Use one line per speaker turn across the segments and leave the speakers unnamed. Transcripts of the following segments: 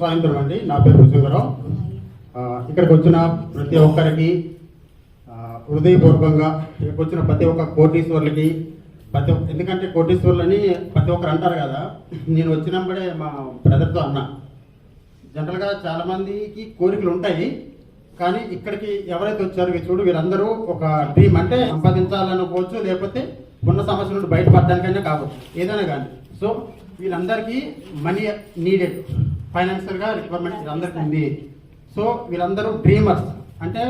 సాయంత్రం అండి. నా పేరు నృసింహరావు. ఇక్కడికి వచ్చిన ప్రతి ఒక్కరికి హృదయపూర్వకంగా ఇక్కడికి వచ్చిన ప్రతి ఒక్క కోటీశ్వర్లకి ఎందుకంటే కోటీశ్వర్లని ప్రతి ఒక్కరు అంటారు కదా. నేను వచ్చినప్పుడే మా బ్రదర్తో అన్నా, జనరల్గా చాలామందికి కోరికలు ఉంటాయి, కానీ ఇక్కడికి ఎవరైతే వచ్చారో చూడు వీరందరూ ఒక డ్రీమ్, అంటే సంపాదించాలనుకోవచ్చు, లేకపోతే ఉన్న సమస్యల నుండి బయటపడడానికైనా కావచ్చు, ఏదైనా కానీ. సో వీళ్ళందరికీ మనీ నీడెడ్, ఫైనాన్షియల్గా రిక్వైర్మెంట్ వీళ్ళందరికీ ఉంది. సో వీళ్ళందరూ డ్రీమర్స్, అంటే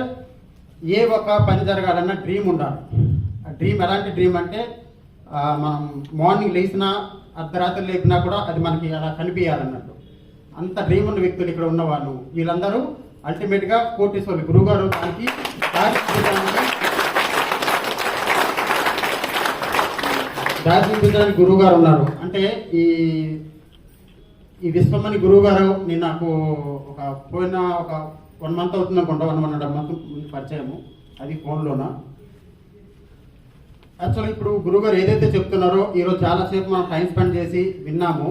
ఏ ఒక పని జరగాలన్నా డ్రీమ్ ఉండాలి. ఆ డ్రీమ్ ఎలాంటి డ్రీమ్ అంటే మనం మార్నింగ్ లేచినా అర్ధరాత్రి లేపినా కూడా అది మనకి అలా కనిపించాలన్నట్టు, అంత డ్రీమ్ ఉన్న వ్యక్తులు ఇక్కడ ఉన్నవాళ్ళు. వీళ్ళందరూ అల్టిమేట్గా కోటీశ్వర్లు. గురువుగారు దానికి దారి చూపించడానికి గురువు గారు ఉన్నారు. అంటే ఈ విశ్వమని గురువు గారు నేను నాకు పోయిన 1 మంత్ అవుతుంది అనుకుంటా, 1.5 మంత్ ముందు పరిచయము, అది ఫోన్లోనా. యాక్చువల్గా ఇప్పుడు గురువు గారు ఏదైతే చెప్తున్నారో ఈరోజు చాలాసేపు మనం టైం స్పెండ్ చేసి విన్నాము,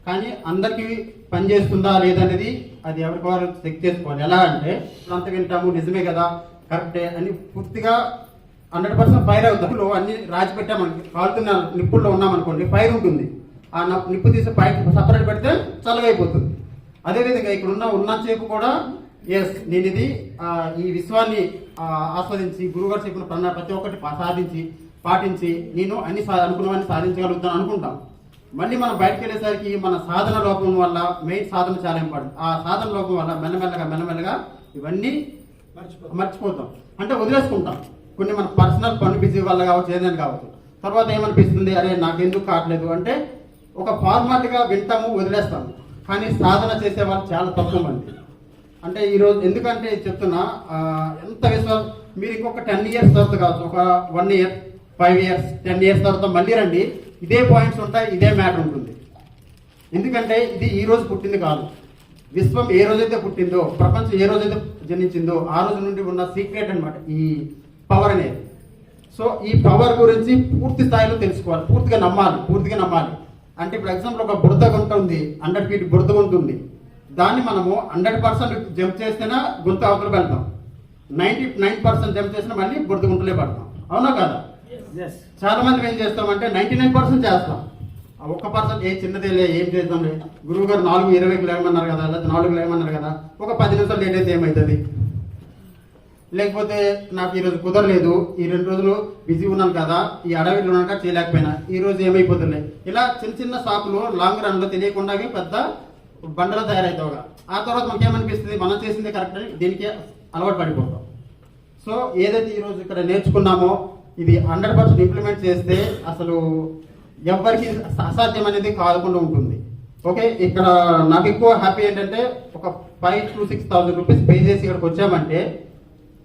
కానీ అందరికీ పని చేస్తుందా లేదనేది అది ఎవరికి వారు చెక్ చేసుకోవాలి. ఎలా అంటే అంత వింటాము నిజమే కదా కరెక్టే అని పూర్తిగా 100% ఫైర్ అవుతాం. అన్ని రాసి పెట్టామనుకో, కాలుతున్న నిప్పుల్లో ఉన్నామనుకోండి, ఫైర్ ఉంటుంది. ఆ నిప్పు తీసి పైకి సపరేట్ పెడితే చల్లగైపోతుంది. అదేవిధంగా ఇక్కడ ఉన్నసేపు కూడా ఎస్ నేను ఇది ఈ విశ్వాన్ని ఆస్వాదించి గురువుగారు చెప్పిన ప్రతి ఒక్కటి సాధించి పాటించి నేను అన్ని అనుకున్నవన్నీ సాధించగలుగుతాను అనుకుంటాం. మళ్ళీ మనం బయటకు వెళ్ళేసరికి మన సాధన లోపం వల్ల, మెయిన్ సాధన చాలా ఇంపార్టెంట్, ఆ సాధన లోపం వల్ల మెల్లమెల్లగా ఇవన్నీ మర్చిపోతాం, అంటే వదిలేసుకుంటాం. కొన్ని మన పర్సనల్ పని బిజీ వల్ల కావచ్చు, ఏదైనా కావచ్చు. తర్వాత ఏమనిపిస్తుంది, అరే నాకెందుకు కావట్లేదు అంటే ఒక ఫార్మాట్గా వింటాము, వదిలేస్తాము. కానీ సాధన చేసే వాళ్ళు చాలా తక్కువ మంది. అంటే ఈరోజు ఎందుకంటే చెప్తున్నా, ఎంత విశ్వాసం మీరు ఇంకొక 10 years తర్వాత కావచ్చు, ఒక 1 year 5 years 10 years తర్వాత మళ్ళీ రండి, ఇదే పాయింట్స్ ఉంటాయి, ఇదే మ్యాటర్ ఉంటుంది. ఎందుకంటే ఇది ఈ రోజు పుట్టింది కాదు. విశ్వం ఏ రోజైతే పుట్టిందో, ప్రపంచం ఏ రోజైతే జనించిందో ఆ రోజు నుండి ఉన్న సీక్రెట్ అనమాట ఈ పవర్ అనేది. సో ఈ పవర్ గురించి పూర్తి స్థాయిలో తెలుసుకోవాలి, పూర్తిగా నమ్మాలి. అంటే ఇప్పుడు ఎగ్జాంపుల్ ఒక బురద గుంట ఉంది, 100 feet బురద గుంట ఉంది. దాన్ని మనము 100% జంప్ చేస్తేనే గుంత అవతల వెళ్తాం, 99% జంప్ చేసినా మళ్ళీ బురద గుంటలే పడతాం. అవునా కదా? చాలా మంది ఏం చేస్తామంటే 99% చేస్తాం, 1% ఏ చిన్నదేలే ఏం చేద్దాంలే, గురువు గారు 4:20కి లేమన్నారు కదా, లేదా 4కి లేమన్నారు కదా, ఒక 10 నిమిషాలు లేట్ అయితే ఏమవుతుంది, లేకపోతే నాకు ఈరోజు కుదరలేదు, ఈ 2 రోజులు బిజీ ఉన్నాను కదా, ఈ అడవిలో ఉన్నాక చేయలేకపోయినా, ఈ రోజు ఏమైపోతుంది, ఇలా చిన్న సాకులు లాంగ్ రన్లో తెలియకుండా పెద్ద బండలు తయారవుతావుగా. ఆ తర్వాత మనకేమనిపిస్తుంది, మనం చేసింది కరెక్ట్ అని దీనికి అలవాటు పడిపోతాం. సో ఏదైతే ఈరోజు ఇక్కడ నేర్చుకున్నామో ఇది 100% ఇంప్లిమెంట్ చేస్తే అసలు ఎవరికి అసాధ్యం అనేది కాకుండా ఉంటుంది. ఓకే, ఇక్కడ నాకు ఎక్కువ హ్యాపీ ఏంటంటే ఒక 5,000 to 6,000 రూపీస్ పే చేసి ఇక్కడికి వచ్చామంటే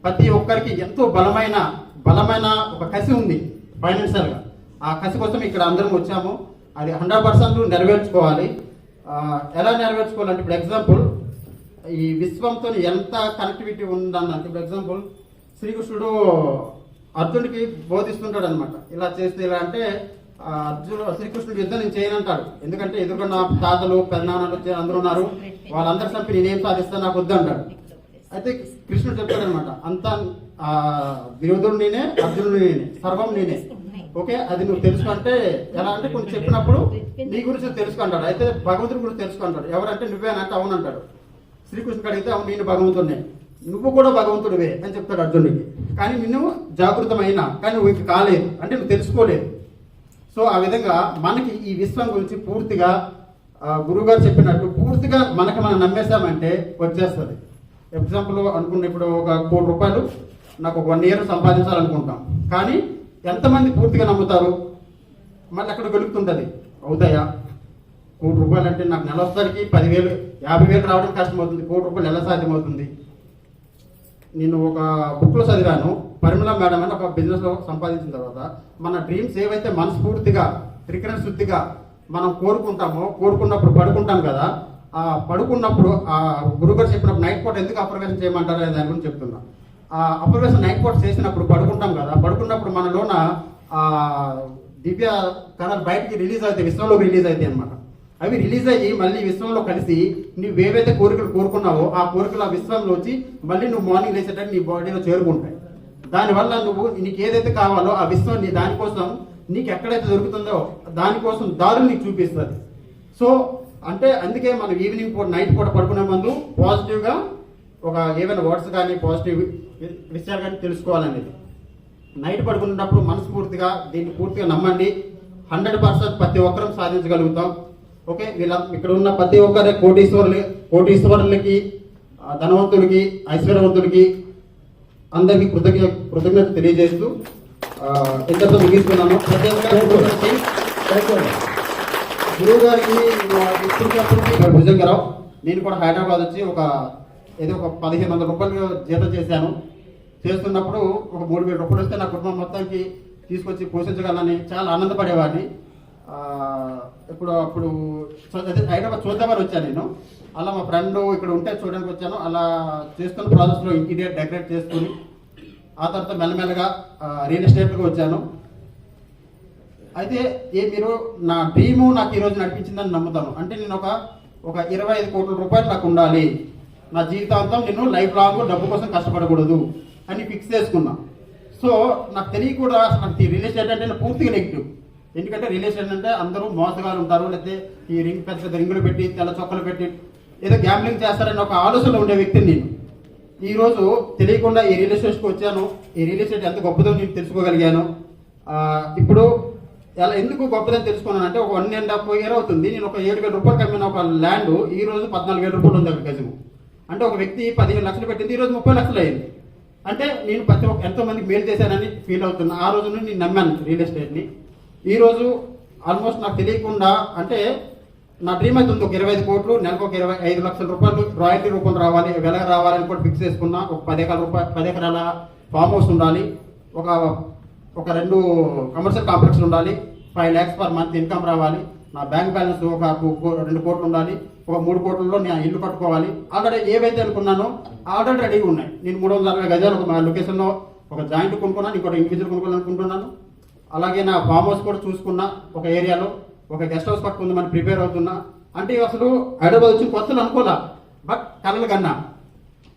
ప్రతి ఒక్కరికి ఎంతో బలమైన ఒక కసి ఉంది ఫైనాన్షియల్గా. ఆ కసి కోసం ఇక్కడ అందరం వచ్చాము, అది 100% నెరవేర్చుకోవాలి. ఎలా నెరవేర్చుకోవాలంటే ఇప్పుడు ఎగ్జాంపుల్ ఈ విశ్వంతో ఎంత కనెక్టివిటీ ఉందన్నట్టు, ఇప్పుడు ఎగ్జాంపుల్ శ్రీకృష్ణుడు అర్జునుడికి బోధిస్తుంటాడు అనమాట, ఇలా చేస్తే ఇలా అంటే శ్రీకృష్ణుడు యుద్ధం నేను చేయనంటాడు. ఎందుకంటే ఎదురుకున్న తాతలు పెద్దనాన్నలు అందరూ ఉన్నారు, వాళ్ళందరూ చంపి నేనేం సాధిస్తాను, నాకు వద్దు అంటాడు. అయితే కృష్ణుడు చెప్తాడు అనమాట, అంతా విరోధుడు నేనే, అర్జునుడు నేనే, సర్వం నేనే. ఓకే, అది నువ్వు తెలుసుకుంటే ఎలా అంటే కొంచెం చెప్పినప్పుడు నీ గురించి తెలుసుకుంటాడు. అయితే భగవంతుడి గురించి తెలుసుకుంటాడు. ఎవరంటే నువ్వేనంటే అవునంటాడు. శ్రీకృష్ణుడు అడిగితే అవును నేను భగవంతుడినే, నువ్వు కూడా భగవంతుడివే అని చెప్తాడు అర్జునుడికి. కానీ నిన్ను జాగృతమైనా కానీ నువ్వు ఇంక కాలేదు, అంటే నువ్వు తెలుసుకోలేదు. సో ఆ విధంగా మనకి ఈ విశ్వం గురించి పూర్తిగా గురువుగారు చెప్పినట్టు పూర్తిగా మనం నమ్మేశామంటే వచ్చేస్తుంది. ఎగ్జాంపుల్ అనుకున్న ఇప్పుడు ఒక 1 కోటి రూపాయలు నాకు ఒక 1 year సంపాదించాలనుకుంటాం, కానీ ఎంతమంది పూర్తిగా నమ్ముతారు? మళ్ళీ అక్కడ వెలుగుతుంటుంది, అవుతాయా 1 కోటి రూపాయలు అంటే నాకు నెల వస్తానికి 10,000 50,000 రావడం కష్టమవుతుంది, 1 కోటి రూపాయలు ఎలా సాధ్యమవుతుంది? నేను ఒక బుక్లో చదివాను, పరిమళ మేడం అని ఒక బిజినెస్లో సంపాదించిన తర్వాత మన డ్రీమ్స్ ఏవైతే మనస్ఫూర్తిగా త్రికరణ శుద్ధిగా మనం కోరుకున్నప్పుడు పడుకుంటాం కదా, ఆ పడుకున్నప్పుడు ఆ గురుగారు చెప్పినప్పుడు నైట్ పూట ఎందుకు అప్రవేశం చేయమంటారు అనే దాని గురించి చెప్తున్నా. ఆ అప్రవేశం నైట్ పూట చేసినప్పుడు పడుకుంటాం కదా, పడుకున్నప్పుడు మనలోన దివ్య కళలు బయటికి రిలీజ్ అవుతాయి, విశ్వంలోకి రిలీజ్ అవుతాయి అనమాట. అవి రిలీజ్ అయ్యి మళ్ళీ విశ్వంలో కలిసి నువ్వేవైతే కోరికలు కోరుకున్నావో ఆ కోరికలు ఆ విశ్వంలో వచ్చి మళ్ళీ నువ్వు మార్నింగ్ లేచేటట్టు నీ బాడీలో చేరుకుంటాయి. దానివల్ల నువ్వు నీకు ఏదైతే కావాలో ఆ విశ్వం నీ దానికోసం నీకు ఎక్కడైతే దొరుకుతుందో దానికోసం దారులు నీకు చూపిస్తుంది. సో అంటే అందుకే మనం ఈవినింగ్ పూట నైట్ పూట పడుకునే ముందు పాజిటివ్గా ఒక ఏమైనా వర్డ్స్ కానీ పాజిటివ్ విషయాలు కానీ తెలుసుకోవాలనేది. నైట్ పడుకునేటప్పుడు మనస్ఫూర్తిగా దీన్ని పూర్తిగా నమ్మండి. 100% ప్రతి ఒక్కరం సాధించగలుగుతాం. ఓకే, ఇక్కడ ఉన్న ప్రతి ఒక్కరి కోటీశ్వరులకి ధనవంతుడికి ఐశ్వర్యవంతుడికి అందరికీ కృతజ్ఞత తెలియజేస్తూ ఇంతతో ముగిస్తున్నాను. గురువు గారికి భుజంగరావు నేను కూడా హైదరాబాద్ వచ్చి ఒక 1500 రూపాయలు జీతం చేస్తున్నప్పుడు ఒక 3000 రూపాయలు వస్తే నా కుటుంబం మొత్తానికి తీసుకొచ్చి పోషించగలని చాలా ఆనందపడేవాడిని. అప్పుడు హైదరాబాద్ చూద్దామని వచ్చాను నేను. అలా మా ఫ్రెండ్ ఇక్కడ ఉంటే చూడడానికి వచ్చాను. అలా చేస్తున్న ప్రాసెస్లో ఇంటీరియర్ డెకరేట్ చేసుకుని ఆ తర్వాత మెల్లమెల్లగా రియల్ ఎస్టేట్కి వచ్చాను. అయితే మీరు నా డ్రీము నాకు ఈరోజు నడిపించిందని నమ్ముతాను. అంటే నేను ఒక 25 కోట్ల రూపాయలు నాకు ఉండాలి, నా జీవితాంతం నేను లైఫ్ లాంగ్ డబ్బు కోసం కష్టపడకూడదు అని ఫిక్స్ చేసుకున్నా. సో నాకు తెలియకూడదు నాకు రియల్ ఎస్టేట్ అంటే పూర్తిగా నెగిటివ్. ఎందుకంటే రియల్ ఎస్టేట్ అంటే అందరూ మోసగాలు ఉంటారు, లేకపోతే ఈ పెద్ద పెద్ద రింగులు పెట్టి తెల్ల చొక్కలు పెట్టి ఏదో గ్యాంబ్లింగ్ చేస్తారని ఒక ఆలోచనలో ఉండే వ్యక్తిని నేను. ఈరోజు తెలియకుండా ఈ రియల్ ఎస్టేట్కి వచ్చాను. ఈ రియల్ ఎస్టేట్ ఎంత గొప్పదో నేను తెలుసుకోగలిగాను. ఇప్పుడు ఎందుకు గొప్పదని తెలుసుకున్నానంటే ఒక 1.5 year అవుతుంది. నేను ఒక 7,000 రూపాయలు కమ్మిన ఒక ల్యాండ్ ఈ రోజు 14,000 రూపాయలు ఉంది. ఒక గజము అంటే ఒక వ్యక్తి 15 లక్షలు పెట్టింది, ఈ రోజు 30 లక్షలు అయింది. అంటే నేను ఎంతో మందికి మేలు చేశానని ఫీల్ అవుతున్నా. ఆ రోజు నుండి నేను నమ్మాను రియల్ ఎస్టేట్ని. ఈరోజు ఆల్మోస్ట్ నాకు తెలియకుండా అంటే నా డ్రీమ్ అయితే ఉంది, ఒక 25 కోట్లు, నెలకు ఒక 25 లక్షల రూపాయలు రాయల్టీ రూపంలో రావాలి, వెలగ రావాలని కూడా ఫిక్స్ చేసుకున్నా. ఒక 10 ఎకరాల ఫామ్ హౌస్ ఉండాలి, ఒక 2 కమర్షియల్ కాంప్లెక్స్లు ఉండాలి, 5 lakhs per month ఇన్కమ్ రావాలి, నా బ్యాంక్ బ్యాలెన్స్ ఒక 2 కోట్లు ఉండాలి, ఒక 3 కోట్లలో నేను ఇల్లు కట్టుకోవాలి. ఆల్రెడీ ఏవైతే అనుకున్నానో ఆల్రెడీ రెడీగా ఉన్నాయి. నేను 360 గజాలు ఒక లొకేషన్లో ఒక జాయింట్ కొనుక్కున్నాను, ఇంకోటి ఇండివిజువల్ కొనుక్కోవాలనుకుంటున్నాను. అలాగే నా ఫామ్ హౌస్ కూడా చూసుకున్నా, ఒక ఏరియాలో ఒక గెస్ట్ హౌస్ కట్టుకుందామని ప్రిపేర్ అవుతున్నా. అంటే అసలు హైదరాబాద్ వచ్చి కొత్తలు అనుకోలే, బట్ కలలు కన్నా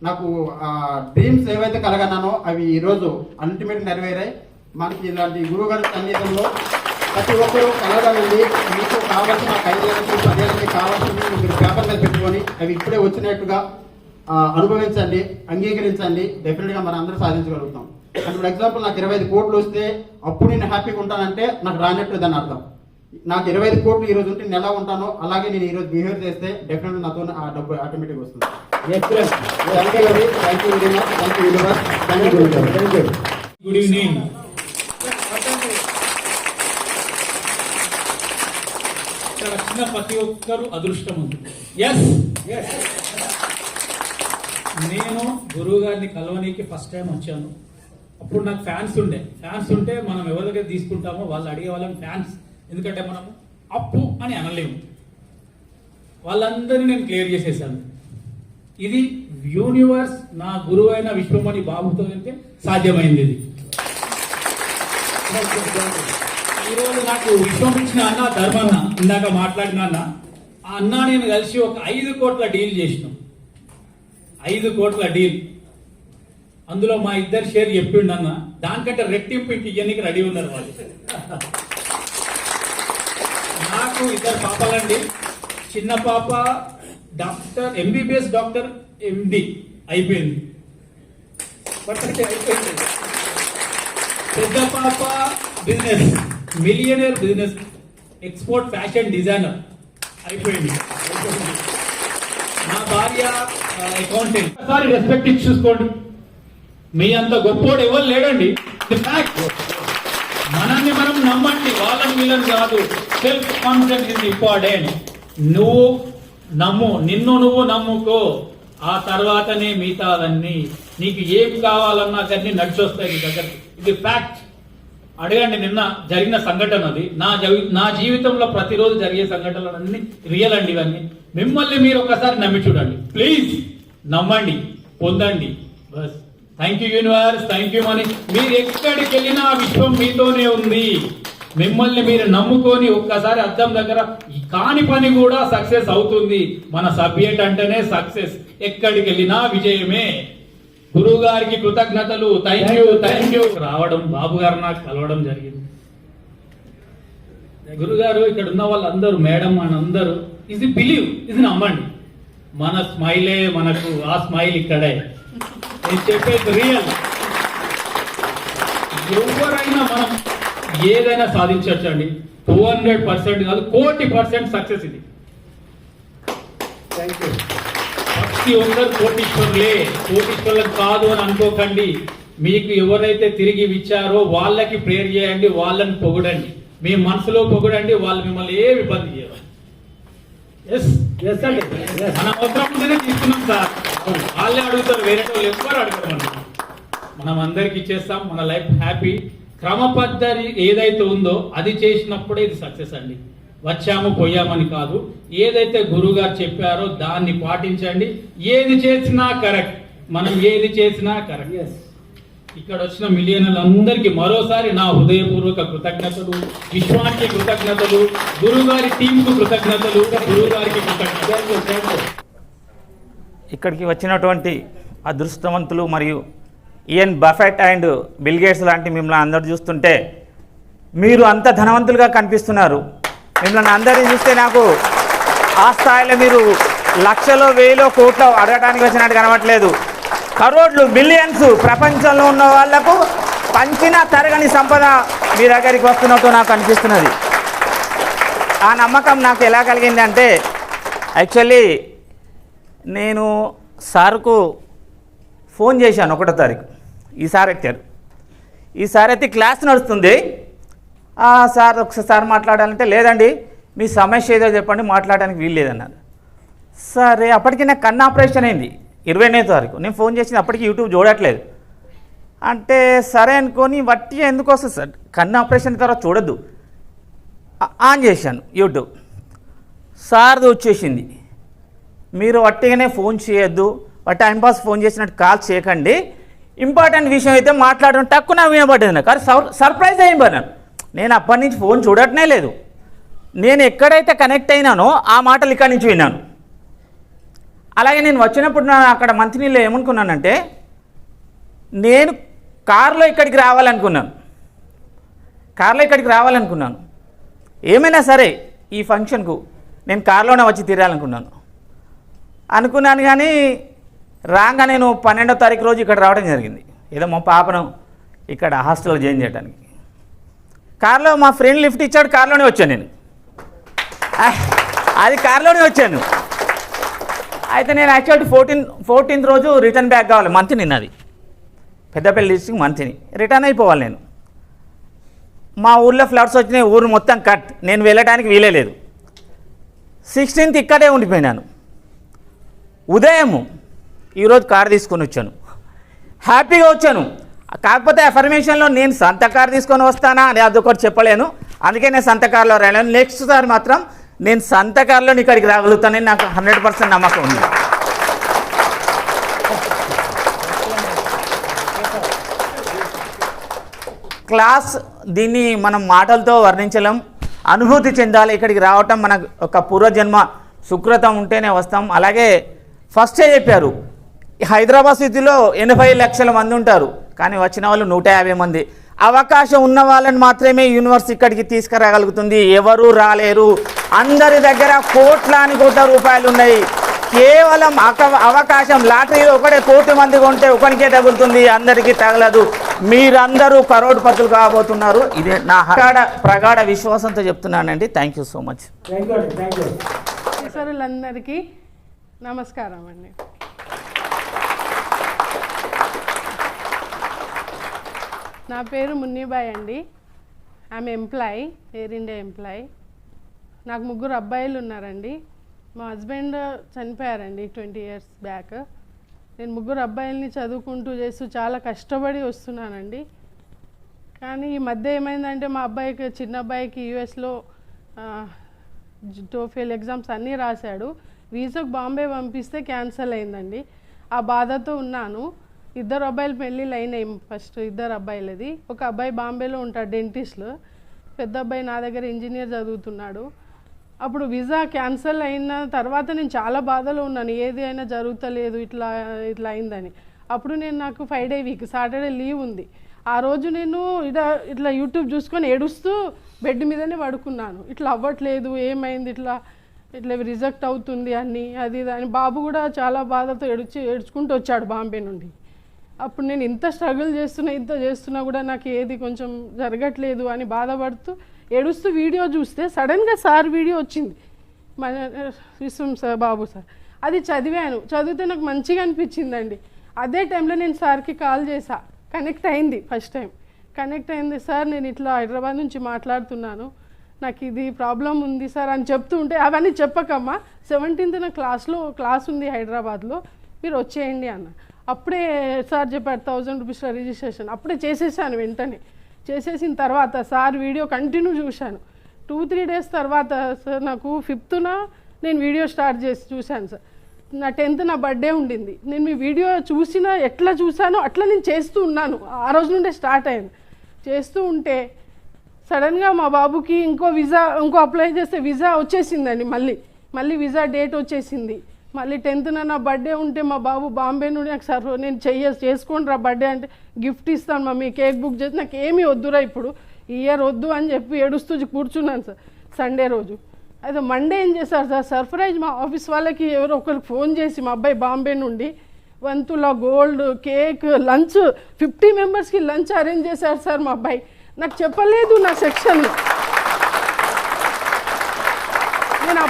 నాకు డ్రీమ్స్ ఏవైతే కలగన్నానో అవి ఈరోజు అల్టిమేట్ నెరవేరాయి. మనకి ఇలాంటి గురువు గారి సన్నిధిలో ప్రతి ఒక్కరూ కలగాలండి. మీకు కావాల్సిన 5 ఏళ్ళకి 10 ఏళ్ళకి కావాల్సింది మీరు పేపర్ మీద పెట్టుకొని అవి ఇప్పుడే వచ్చినట్టుగా అనుభవించండి, అంగీకరించండి. డెఫినెట్గా మనం అందరూ సాధించగలుగుతాం. ఇప్పుడు ఎగ్జాంపుల్ నాకు 25 కోట్లు వస్తే అప్పుడు నేను హ్యాపీగా ఉంటానంటే నాకు రానట్టు దాని అర్థం. నాకు 25 కోట్లు ఈ రోజు ఉంటే నేను ఎలా ఉంటానో అలాగే నేను ఈరోజు బిహేవ్ చేస్తే డెఫినెట్గా నాతో ఆ డబ్బు ఆటోమేటిక్గా వస్తుంది.
Good evening. ఇక్కడ వచ్చిన ప్రతి ఒక్కరు అదృష్టం ఉంది. ఎస్, నేను గురువు గారిని కలవనీకి ఫస్ట్ టైం వచ్చాను. అప్పుడు నాకు ఫ్యాన్స్ ఉంటే మనం ఎవరి దగ్గర తీసుకుంటామో వాళ్ళు అడిగే వాళ్ళని ఫ్యాన్స్. ఎందుకంటే మనం అప్పు అని అనలేము. వాళ్ళందరినీ నేను క్లియర్ చేసేసాను. ఇది యూనివర్స్ నా గురువు అయిన విశ్వమణి బాబుతో అంటే సాధ్యమైంది. ఇది ఈరోజు నాకు విశ్వం ఇచ్చిన అన్న ధర్మన్న, ఇందాక మాట్లాడిన అన్న, ఆ అన్న నేను కలిసి ఒక 5 కోట్ల డీల్ చేసినాం. 5 కోట్ల డీల్. అందులో మా ఇద్దరు షేర్ చెప్పిండు అన్న, దానికంటే రెట్టింపు ఇంటికి ఇయ్యనికి రెడీ ఉన్నారు వాళ్ళు. నాకు 2 పాపలండి. చిన్న పాప డాక్టర్, MBBS డాక్టర్, MD అయిపోయింది. పెద్ద పాప business, millionaire business, export fashion designer అయిపోయింది. నా భార్య అకౌంటెంట్. ఒకసారి రెస్పెక్ట్ ఇచ్చి చూసుకోండి. మీ అంత గొప్పోడు ఎవరు లేడండి. మనల్ని మనం నమ్మండి, వాళ్ళని వీళ్ళని కాదు. Self confidence is important. నువ్వు నమ్ము, నిన్ను నువ్వు నమ్ముకో, ఆ తర్వాతనే మిగతావన్నీ నీకు ఏం కావాలన్నా కానీ నడిచొస్తాయి నీ దగ్గరికి. ఇది ఫ్యాక్ట్. అడగండి, నిన్న జరిగిన సంఘటన అది. నా జీవితంలో ప్రతిరోజు జరిగే సంఘటనలన్నీ రియల్ అండి. ఇవన్నీ మిమ్మల్ని మీరు ఒకసారి నమ్మి చూడండి. ప్లీజ్ నమ్మండి, పొందండి. Bus. Thank you universe, thank you money. మీరు ఎక్కడికి వెళ్ళినా ఆ విశ్వం మీతోనే ఉంది. మిమ్మల్ని మీరు నమ్ముకొని ఒక్కసారి అద్దం దగ్గర కాని పని కూడా సక్సెస్ అవుతుంది. మన సబ్జెక్ట్ అంటేనే సక్సెస్, ఎక్కడికి వెళ్ళినా విజయమే. గురువు గారికి కృతజ్ఞతలు. Thank you. రావడం, బాబు గారు నాకు కలవడం జరిగింది. గురుగారు ఇక్కడ ఉన్న వాళ్ళందరూ, మేడం అందరూ, ఇది బిలీవ్, ఇది నమ్మండి. మన స్మైలే మనకు, ఆ స్మైల్ ఇక్కడే. నేను చెప్పేది రియల్. ఎవరైనా మనం ఏదైనా సాధించవచ్చు అండి. 200% కాదు, 1,00,00,000% సక్సెస్ ఇది. ప్రతి ఒక్కరు కోటీశ్వరులే, కోటీశ్వరులకు కాదు అని అనుకోకండి. మీకు ఎవరైతే తిరిగి ఇచ్చారో వాళ్ళకి ప్రేయర్ చేయండి, వాళ్ళని పొగడండి, మీ మనసులో పొగడండి, వాళ్ళు మిమ్మల్ని ఏ ఇబ్బంది చేయరు. మన అవసరం ఉంటేనే తీసుకున్నాం సార్. వాళ్ళే అడుగుతారు, వేరే వాళ్ళు ఎవ్వరు అడగరు. మనం అందరికి ఇచ్చేస్తాం, మన లైఫ్ హ్యాపీ. క్రమ పద్ధతి ఏదైతే ఉందో అది చేసినప్పుడే ఇది సక్సెస్ అండి. వచ్చాము పోయామని కాదు. ఏదైతే గురువు గారు చెప్పారో దాన్ని పాటించండి. ఏది చేసినా కరెక్ట్, మనం ఏది చేసినా కరెక్ట్. ఇక్కడ వచ్చిన మిలియన్లందరికీ మరోసారి నా హృదయపూర్వక కృతజ్ఞతలు, విశ్వానికి కృతజ్ఞతలు, గురువు గారి టీంకు కృతజ్ఞతలు, గురువు గారికి కృతజ్ఞతలు.
ఇక్కడికి వచ్చినటువంటి అదృష్టవంతులు మరియు ఇయన్ బఫెట్ అండ్ బిల్ గేట్స్ లాంటి మిమ్మల్ని అందరూ చూస్తుంటే మీరు అంత ధనవంతులుగా కనిపిస్తున్నారు. మిమ్మల్ని అందరినీ చూస్తే నాకు ఆ స్థాయిలో మీరు లక్షలో, వేలో, కోట్లో అడగడానికి వచ్చినట్టు కనబట్లేదు. కరోడ్లు, బిలియన్స్ ప్రపంచంలో ఉన్న వాళ్లకు పంచిన తరగని సంపద మీ దగ్గరికి వస్తున్నట్టు నాకు అనిపిస్తున్నది. ఆ నమ్మకం నాకు ఎలా కలిగింది అంటే, యాక్చువల్లీ నేను సార్కు ఫోన్ చేశాను 1వ తారీఖు. ఈసారి ఎత్తారు. ఈసారి అయితే క్లాస్ నడుస్తుంది. సార్ ఒకసారి మాట్లాడాలంటే, లేదండి మీ సమస్య ఏదో చెప్పండి, మాట్లాడడానికి వీలు లేదన్నారు. సరే, అప్పటికి నాకు కన్ను ఆపరేషన్ అయింది 29వ తారీఖు. నేను ఫోన్ చేసింది అప్పటికి యూట్యూబ్ చూడట్లేదు. అంటే సరే అనుకొని, వట్టి ఎందుకు వస్తుంది సార్, కన్ను ఆపరేషన్ తర్వాత చూడొద్దు, ఆన్ చేశాను యూట్యూబ్. సార్ది వచ్చేసింది, మీరు వట్టిగానే ఫోన్ చేయొద్దు, టైంపాస్ ఫోన్ చేసినట్టు కాల్ చేయకండి, ఇంపార్టెంట్ విషయం అయితే మాట్లాడడం టక్కు నాకు వినబడ్డది. నాకు అది సర్ప్రైజ్ అయిపోయినాను. నేను అప్పటి నుంచి ఫోన్ చూడటమే లేదు. నేను ఎక్కడైతే కనెక్ట్ అయినానో ఆ మాటలు ఇక్కడి నుంచి విన్నాను. అలాగే నేను వచ్చినప్పుడు నా అక్కడ మంచినీళ్ళు ఏమనుకున్నానంటే, నేను కారులో ఇక్కడికి రావాలనుకున్నాను. ఏమైనా సరే ఈ ఫంక్షన్కు నేను కారులోనే వచ్చి తీరాలనుకున్నాను. కానీ రాగా నేను 12వ తారీఖు రోజు ఇక్కడ రావడం జరిగింది. ఏదో మా పాపను ఇక్కడ హాస్టల్లో జాయిన్ చేయడానికి. కారులో మా ఫ్రెండ్ లిఫ్ట్ ఇచ్చాడు, కారులోనే వచ్చాను నేను. అది కారులోనే వచ్చాను. అయితే నేను యాక్చువల్లీ 14th రోజు రిటర్న్ బ్యాక్ కావాలి. మంత్ నిన్నది పెద్దపల్లి డిస్ట్రిక్ట్ మంత్ని రిటర్న్ అయిపోవాలి. నేను మా ఊర్లో ఫ్లడ్స్ వచ్చినాయి, ఊరు మొత్తం కట్, నేను వెళ్ళడానికి వీలే లేదు. 16th ఇక్కడే ఉండిపోయినాను. ఉదయం ఈరోజు కారు తీసుకొని వచ్చాను, హ్యాపీగా వచ్చాను. కాకపోతే అఫర్మేషన్లో నేను సొంత కారు తీసుకొని వస్తానా అని అదొకటి చెప్పలేను, అందుకే నేను సొంత కారులో రాలేను. నెక్స్ట్ సారి మాత్రం నేను సొంత కారులో ఇక్కడికి రాగలుగుతానని నాకు 100% నమ్మకం ఉంది. క్లాస్ దీన్ని మనం మాటలతో వర్ణించలేం, అనుభూతి చెందాలి. ఇక్కడికి రావటం మన ఒక పూర్వజన్మ సుకృతం ఉంటేనే వస్తాం. అలాగే ఫస్టే చెప్పారు, హైదరాబాద్ సిటీలో 80 లక్షల మంది ఉంటారు, కానీ వచ్చిన వాళ్ళు 150 మంది. అవకాశం ఉన్న వాళ్ళని మాత్రమే యూనివర్స్ ఇక్కడికి తీసుకురాగలుగుతుంది, ఎవరూ రాలేరు. అందరి దగ్గర కోట్లాని కోట్ల రూపాయలు ఉన్నాయి. కేవలం అవకాశం, లాటరీలో 1 కోటి మంది కొంటే ఒకరికే తగులుతుంది, అందరికీ తగలదు. మీరందరూ కరోడ్పతులు కాబోతున్నారు. ఇదే నా ప్రగాఢ విశ్వాసంతో చెప్తున్నానండి. Thank you so much.
అందరికీ నమస్కారం అండి. నా పేరు మున్నీబాయ్ అండి. I'm employee, air India employee. నాకు 3 అబ్బాయిలు ఉన్నారండి. మా హస్బెండ్ చనిపోయారండి 20 years బ్యాక్. నేను 3 అబ్బాయిల్ని చదువుకుంటూ చేస్తూ చాలా కష్టపడి వస్తున్నానండి. కానీ ఈ మధ్య ఏమైందంటే, మా అబ్బాయికి, చిన్న అబ్బాయికి యూఎస్లో టోఫెల్ ఎగ్జామ్స్ అన్నీ రాశాడు. వీసాకు బాంబే పంపిస్తే క్యాన్సిల్ అయిందండి. ఆ బాధతో ఉన్నాను. 2 అబ్బాయిలు పెళ్ళిళ్ళు అయినాయి. ఫస్ట్ 2 అబ్బాయిలది. ఒక అబ్బాయి బాంబేలో ఉంటాడు, డెంటిస్ట్లో. పెద్ద అబ్బాయి నా దగ్గర ఇంజనీర్ చదువుతున్నాడు. అప్పుడు వీసా క్యాన్సిల్ అయిన తర్వాత నేను చాలా బాధలో ఉన్నాను, ఏది అయినా జరుగుతలేదు, ఇట్లా ఇట్లా అయిందని. అప్పుడు నాకు 5 day వీక్, సాటర్డే లీవ్ ఉంది. ఆ రోజు నేను ఇట్లా యూట్యూబ్ చూసుకొని ఏడుస్తూ బెడ్ మీదనే పడుకున్నాను. ఇట్లా అవ్వట్లేదు, ఏమైంది, ఇట్లా రిజెక్ట్ అవుతుంది అని అది అని. బాబు కూడా చాలా బాధతో ఏడ్చుకుంటూ వచ్చాడు బాంబే నుండి. అప్పుడు నేను ఇంత స్ట్రగుల్ చేస్తున్నా కూడా నాకు ఏది కొంచెం జరగట్లేదు అని బాధపడుతూ ఏడుస్తూ వీడియో చూస్తే సడన్గా సార్ వీడియో వచ్చింది, మన విశ్వం సార్, బాబు సార్. అది చదివితే నాకు మంచిగా అనిపించిందండి. అదే టైంలో నేను సార్కి కాల్ చేశా, కనెక్ట్ అయింది. ఫస్ట్ టైం కనెక్ట్ అయింది. సార్ నేను ఇట్లా హైదరాబాద్ నుంచి మాట్లాడుతున్నాను, నాకు ఇది ప్రాబ్లం ఉంది సార్ అని చెప్తూ ఉంటే, అవన్నీ చెప్పకమ్మా 17th నా క్లాస్ ఉంది హైదరాబాద్లో, మీరు వచ్చేయండి అన్న. అప్పుడే సార్ చెప్పారు 1000 రూపీస్ రిజిస్ట్రేషన్. అప్పుడే చేసేసాను. వెంటనే చేసేసిన తర్వాత సార్ వీడియో కంటిన్యూ చూశాను. 2-3 days తర్వాత సార్ నాకు 5th నేను వీడియో స్టార్ట్ చేసి చూశాను సార్. నా 10th నా బర్త్డే ఉండింది. నేను మీ వీడియో ఎట్లా చూసానో అట్లా నేను చేస్తూ ఉన్నాను. ఆ రోజు నుండే స్టార్ట్ అయింది. చేస్తూ ఉంటే సడన్గా మా బాబుకి ఇంకో అప్లై చేస్తే వీసా వచ్చేసిందండి. మళ్ళీ వీసా డేట్ వచ్చేసింది. మళ్ళీ 10th నా బర్త్డే ఉంటే మా బాబు బాంబే నుండి నాకు సార్ నేను చేసుకోండి రా బర్త్డే అంటే, గిఫ్ట్ ఇస్తాను మమ్మీ, కేక్ బుక్ చేసి, నాకు ఏమీ వద్దురా ఇప్పుడు, ఈ ఇయర్ వద్దు అని చెప్పి ఏడుస్తూ కూర్చున్నాను సార్. సండే రోజు అయితే మండే ఏం చేశారు సార్, సర్ప్రైజ్ మా ఆఫీస్ వాళ్ళకి ఎవరో ఒకరికి ఫోన్ చేసి, మా అబ్బాయి బాంబే నుండి 1 తులా గోల్డ్, కేక్, లంచ్, 50 మెంబర్స్కి లంచ్ అరేంజ్ చేశారు సార్ మా అబ్బాయి. నాకు చెప్పలేదు నా సెక్షన్లో. నేను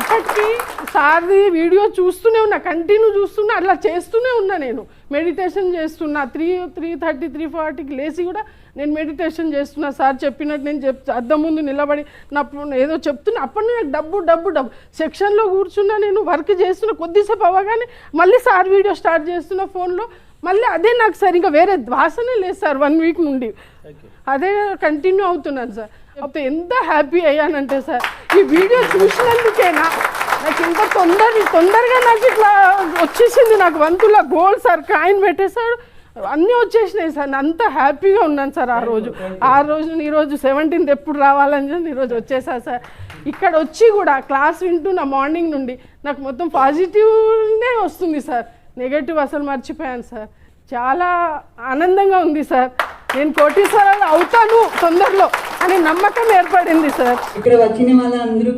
అప్పటికి సార్ది వీడియో చూస్తూనే ఉన్నా, కంటిన్యూ చూస్తున్నా, అట్లా చేస్తూనే ఉన్నా. నేను మెడిటేషన్ చేస్తున్నా. 3:30, 3:40కి లేచి కూడా నేను మెడిటేషన్ చేస్తున్నా. సార్ చెప్పినట్టు నేను అద్దం ముందు నిలబడి ఏదో చెప్తున్నా. అప్పటి నాకు డబ్బు సెక్షన్లో కూర్చున్నా, నేను వర్క్ చేస్తున్నా. కొద్దిసేపు అవ్వగానే మళ్ళీ సార్ వీడియో స్టార్ట్ చేస్తున్నా ఫోన్లో. మళ్ళీ అదే నాకు సార్, ఇంకా వేరే వాసనే లేదు సార్ 1 week నుండి. అదే కంటిన్యూ అవుతున్నాను సార్. అప్పుడు ఎంత హ్యాపీ అయ్యానంటే సార్, ఈ వీడియో చూసినందుకేనా నాకు ఇంత తొందరగా నాకు ఇట్లా వచ్చేసింది. నాకు 1 తులా గోల్డ్ సార్ కాయిన్ పెట్టేశాడు, అన్నీ వచ్చేసినాయి సార్. నేను అంత హ్యాపీగా ఉన్నాను సార్ ఆ రోజు. ఈరోజు 17th ఎప్పుడు రావాలని చెప్పి ఈరోజు వచ్చేసా సార్. ఇక్కడ వచ్చి కూడా క్లాస్ వింటున్నా మార్నింగ్ నుండి, నాకు మొత్తం పాజిటివ్నే వస్తుంది సార్, నెగటివ్ అసలు మర్చిపోయాను సార్. చాలా ఆనందంగా ఉంది సార్. నేను కోటీశ్వరాలు అవుతాను తొందరలో అనే నమ్మకం ఏర్పడింది సార్.
ఇక్కడ వచ్చిన వాళ్ళందరూ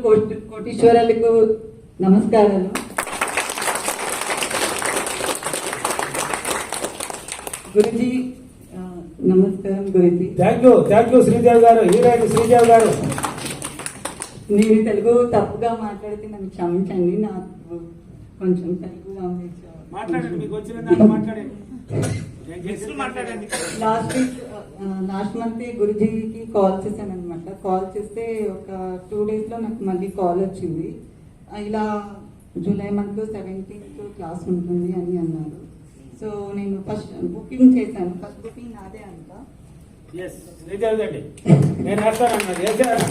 కోటీశ్వరాలకు నమస్కారాలు. గురుజీ నమస్కారం. గురుజీ
థ్యాంక్ యూ శ్రీదేవి గారు, హీరోయిన్ శ్రీదేవి గారు.
నేను తెలుగు తప్పుగా మాట్లాడితే నన్ను క్షమించండి. నాకు కొంచెం తెలుగు
మాట్లాడండి, మీకు వచ్చిన మాట్లాడండి.
లాస్ట్ మంత్ గురుజీకి కాల్ చేశాను అనమాట. కాల్ చేస్తే ఒక 2 days లో నాకు మళ్ళీ కాల్ వచ్చింది. ఇలా జూలై మంత్ 17th క్లాస్ ఉంటుంది అని అన్నారు. సో నేను ఫస్ట్ బుకింగ్ చేశాను. ఫస్ట్ బుకింగ్ నాదే అంట.
శ్రీదేవి అండి, నేను వేస్తానన్నా చేశాను.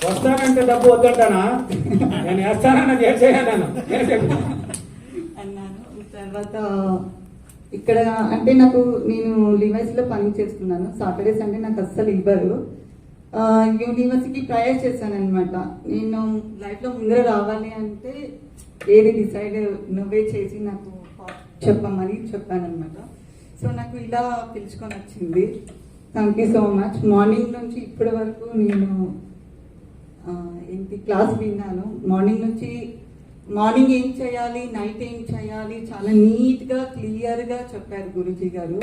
వస్తానంటే డబ్బు వద్దంటానా, నేను వేస్తానన్నా చేసేయాను
అన్నాను. తర్వాత ఇక్కడ అంటే నేను లీవైస్ లో పని చేస్తున్నాను. సాటర్డే సండే నాకు అస్సలు ఇవ్వరు. యూనివర్సిటీకి ట్రయల్ చేశాను అనమాట. నేను లైఫ్ లో ముందర రావాలి అంటే ఏది డిసైడ్ నువ్వే చేసి నాకు చెప్పమని చెప్పాను అనమాట. సో నాకు ఇలా పిలుచుకొని వచ్చింది. Thank you so much. Morning నుంచి ఇప్పటి వరకు నేను క్లాస్ విన్నాను. మార్నింగ్ ఏం చేయాలి, నైట్ ఏం చేయాలి, చాలా నీట్గా క్లియర్గా చెప్పారు గురుజీ గారు.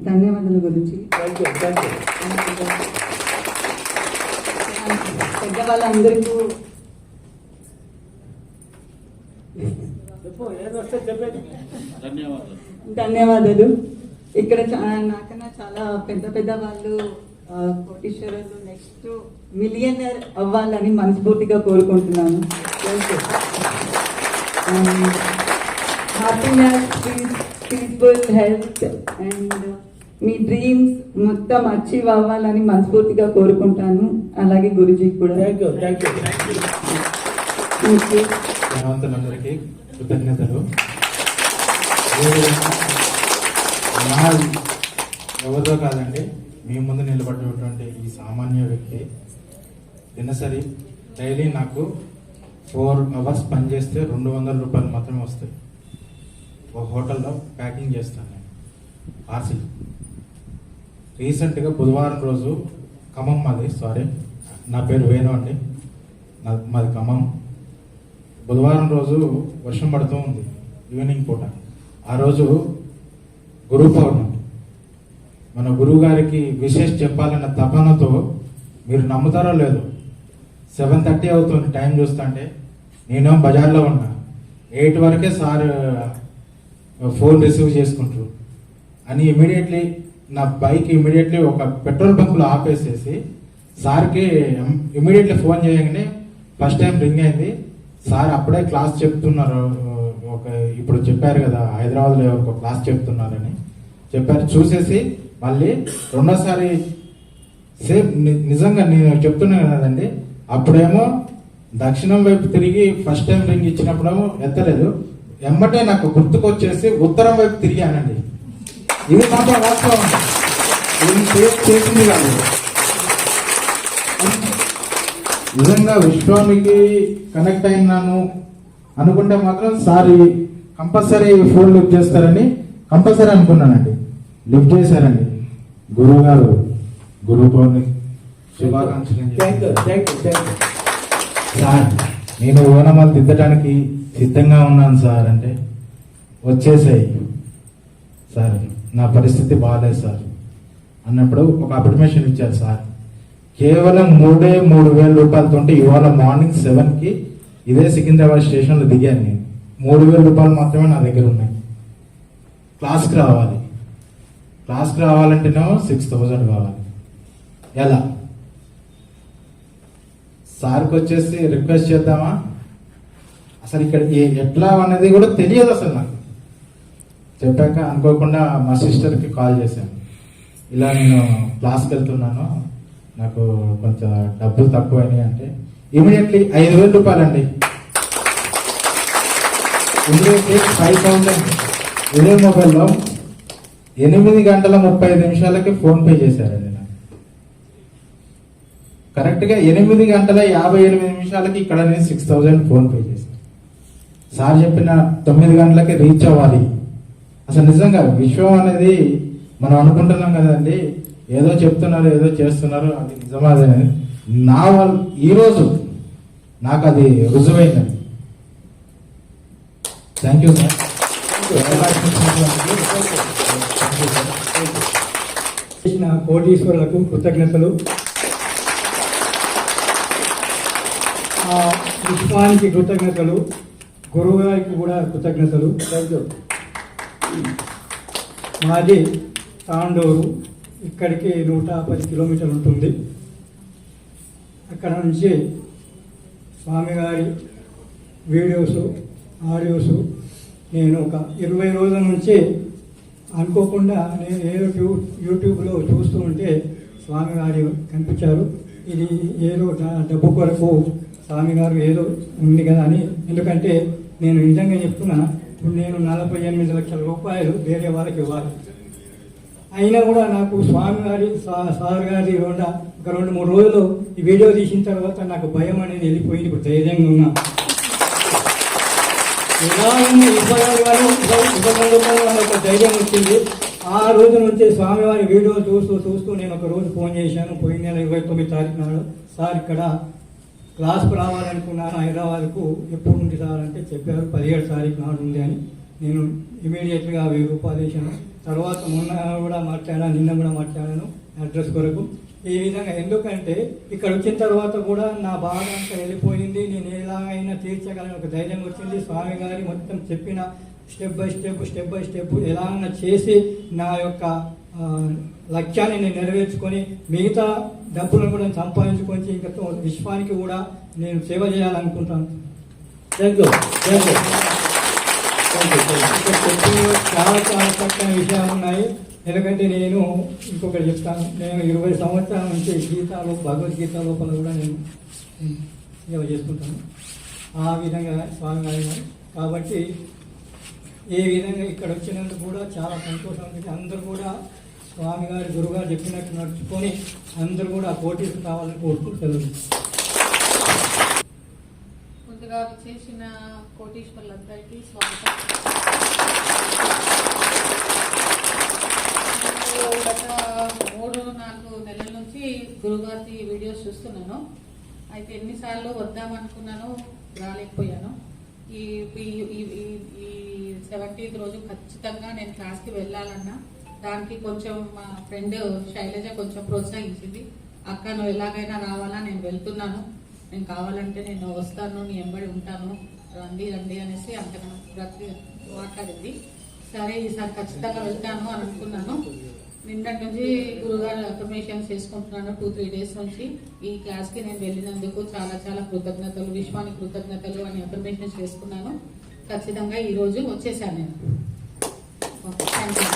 ధన్యవాదాలు గురుజీ. పెద్దవాళ్ళందరికీ ధన్యవాదాలు. ఇక్కడ నాకన్నా చాలా పెద్ద వాళ్ళు కోటీశ్వరులు, నెక్స్ట్ మిలియనర్ అవ్వాలని మనస్ఫూర్తిగా కోరుకుంటున్నాను. Happiness, peaceful health and me dreams మొత్తం అచీవ్ అవ్వాలని మనస్ఫూర్తిగా కోరుకుంటాను. అలాగే గురుజీ కూడా.
ధన్యవాదాలందరికీ కృతజ్ఞతలు. ఎవరితో కాదండి, మీ ముందు నిలబడినటువంటి ఈ సామాన్య వ్యక్తి దినసరి డైలీ నాకు 4 అవర్స్ పనిచేస్తే 200 రూపాయలు మాత్రమే వస్తాయి. ఒక హోటల్లో ప్యాకింగ్ చేస్తాను నేను పార్సిల్. రీసెంట్గా బుధవారం రోజు ఖమ్మం నా పేరు వేణు అండి, మాది ఖమ్మం. బుధవారం రోజు వర్షం పడుతూ ఉంది ఈవినింగ్ పూట. ఆ రోజు గురు పౌర్ణమి. మన గురువు గారికి విశేష చెప్పాలన్న తపనతో, మీరు నమ్ముతారో లేదో, 7:30 అవుతుంది టైం చూస్తుంటే. నేనేమో బజార్లో ఉన్నా. 8 వరకే సార్ ఫోన్ రిసీవ్ చేసుకుంటారు అని ఇమీడియట్లీ నా బైక్ ఇమీడియట్లీ ఒక పెట్రోల్ బంక్లో ఆపేసేసి సార్కి ఇమీడియట్లీ ఫోన్ చేయగానే ఫస్ట్ టైం రింగ్ అయింది. సార్ అప్పుడే క్లాస్ చెప్తున్నారు, ఇప్పుడు చెప్పారు కదా హైదరాబాద్లో ఒక క్లాస్ చెప్తున్నారని చెప్పారు. చూసేసి మళ్ళీ రెండోసారి సేమ్ నిజంగా నేను చెప్తున్నాను కదండి, అప్పుడేమో దక్షిణం వైపు తిరిగి ఫస్ట్ టైం రింగ్ ఇచ్చినప్పుడేమో ఎత్తలేదు. ఎమ్మటే నాకు గుర్తుకొచ్చేసి ఉత్తరం వైపు తిరిగానండి. ఇది మాత్రం వాస్తవం, చేసింది కాదు. నిజంగా విశ్వానికి కనెక్ట్ అయినాను అనుకుంటే మాత్రం సార్ కంపల్సరీ ఫోన్ లిఫ్ట్ చేస్తారని కంపల్సరీ అనుకున్నానండి. లిఫ్ట్ చేశారండి. గురువు గారు గురు పౌర్ణమి శుభాకాంక్షలు. సార్ నేను ఓనమాలు దిద్దడానికి సిద్ధంగా ఉన్నాను సార్ అంటే, వచ్చేసాయి సార్, నా పరిస్థితి బాగాలేదు సార్ అన్నప్పుడు ఒక అప్లికేషన్ ఇచ్చారు సార్. కేవలం 3,000 రూపాయలతో ఇవాళ మార్నింగ్ 7కి ఇదే సికింద్రాబాద్ స్టేషన్లో దిగాను నేను. 3,000 రూపాయలు మాత్రమే నా దగ్గర ఉన్నాయి. క్లాస్కి రావాలంటేనేమో 6,000 కావాలి. ఎలా? సార్కి వచ్చేసి రిక్వెస్ట్ చేద్దామా, అసలు ఇక్కడ ఎట్లా అనేది కూడా తెలియదు అసలు నాకు. చెప్పాక అనుకోకుండా మా సిస్టర్కి కాల్ చేశాను, ఇలా నేను క్లాస్కి వెళ్తున్నాను, నాకు కొంచెం డబ్బులు తక్కువైనాయి అంటే ఇమీడియట్లీ 5,000 రూపాయలండి. ఇమీడియట్లీ 5,000 ఇదే మొబైల్లో 8:35 ఫోన్ పే చేశారండి నాకు. కరెక్ట్గా 8:58 ఇక్కడ నేను 6,000 ఫోన్ పే చేశాను. సార్ చెప్పిన 9 గంటలకి రీచ్ అవ్వాలి. అసలు నిజంగా విశ్వం అనేది మనం అనుకుంటున్నాం కదండి, ఏదో చెప్తున్నారు ఏదో చేస్తున్నారు, అది నిజమాదే. నా వాళ్ళు ఈరోజు నాకు అది రుజువైందండి. Thank you sir.
చేసిన కోటీశ్వరులకు కృతజ్ఞతలు. విశ్వానికి కృతజ్ఞతలు, గురువు గారికి కూడా కృతజ్ఞతలు. మాది తాండూరు, ఇక్కడికి 110 కిలోమీటర్లు ఉంటుంది. అక్కడ నుంచి స్వామివారి వీడియోస్ ఆడియోస్ నేను ఒక 20 రోజుల నుంచి అనుకోకుండా నేను ఏదో యూట్యూబ్లో చూస్తూ ఉంటే స్వామివారి కనిపించారు. ఇది ఏదో డబ్బు కొరకు స్వామివారు ఏదో ఉంది కదా అని. ఎందుకంటే నేను నిజంగా చెప్తున్నా, ఇప్పుడు నేను 48 లక్షల రూపాయలు వేరే వాళ్ళకి ఇవ్వాలి. అయినా కూడా నాకు స్వామివారి సార్ గారి ఒక 2-3 రోజులు ఈ వీడియో తీసిన తర్వాత నాకు భయం అనేది వెళ్ళిపోయింది. ఇప్పుడు ధైర్యంగా ఉన్నా. ఎలా ఉంది ఒక ధైర్యం వచ్చింది. ఆ రోజు నుంచి స్వామివారి వీడియో చూస్తూ నేను ఒక రోజు ఫోన్ చేశాను. పోయిన నెల 29 తారీఖు నాడు, సార్ ఇక్కడ క్లాస్కు రావాలనుకున్నాను హైదరాబాద్కు, ఎప్పుడు ఉంది సార్ అంటే చెప్పారు 17 తారీఖు నాడు ఉంది అని. నేను ఇమీడియట్గా 1000 రూపాయలు వేసాను. తర్వాత మొన్న కూడా మాట్లాడాను, నిన్న కూడా మాట్లాడాను అడ్రస్ కొరకు. ఈ విధంగా ఎందుకంటే ఇక్కడ వచ్చిన తర్వాత కూడా నా బాధ అంతా వెళ్ళిపోయింది. నేను ఎలాగైనా తీర్చగలని ఒక ధైర్యం వచ్చింది. స్వామి గారి మొత్తం చెప్పిన స్టెప్ బై స్టెప్ ఎలాగైనా చేసి నా యొక్క లక్ష్యాన్ని నేను నెరవేర్చుకొని మిగతా డబ్బులను కూడా సంపాదించుకొని ఇంకా విశ్వానికి కూడా నేను సేవ చేయాలనుకుంటాను. చాలా చక్కని విషయాలు ఉన్నాయి. ఎందుకంటే నేను ఇంకొకటి చెప్తాను, నేను 20 సంవత్సరాల నుంచి గీతాలు భగవద్గీత లోపల కూడా నేను సేవ చేసుకుంటాను. ఆ విధంగా స్వామి గారి కాబట్టి ఏ విధంగా ఇక్కడ వచ్చినందుకు కూడా చాలా సంతోషం ఉంది. అందరూ కూడా స్వామి గారి గురుగారు చెప్పినట్టు నడుచుకొని అందరూ కూడా కోటీసు కావాలని కోరుతూ సెలవు.
ముందుగా విచ్చేసిన కోటీశ్వర్లందరికీ స్వాగతం. నేను గత 3-4 నెలల నుంచి గురుగారి వీడియోస్ చూస్తున్నాను. అయితే ఎన్నిసార్లు వద్దామనుకున్నాను, రాలేకపోయాను. ఈ 17th రోజు ఖచ్చితంగా నేను క్లాస్కి వెళ్ళాలన్నా దానికి కొంచెం మా ఫ్రెండ్ శైలజ కొంచెం ప్రోత్సహించింది. అక్క నువ్వు ఎలాగైనా రావాలా, నేను వెళ్తున్నాను, నేను కావాలంటే నేను వస్తాను, నీ ఎంబడి ఉంటాను, రండి రండి అనేసి అంతగా మాట్లాడింది. సరే ఈసారి ఖచ్చితంగా వెళ్తాను అని అనుకున్నాను. నిన్నటి నుంచి గురుగారు అఫర్మేషన్స్ చేసుకుంటున్నాను 2-3 డేస్ నుంచి. ఈ క్లాస్కి నేను వెళ్ళినందుకు చాలా చాలా కృతజ్ఞతలు, విశ్వానికి కృతజ్ఞతలు అని అఫర్మేషన్స్ చేసుకున్నాను. ఖచ్చితంగా ఈరోజు వచ్చేసాను నేను. Okay, thank you.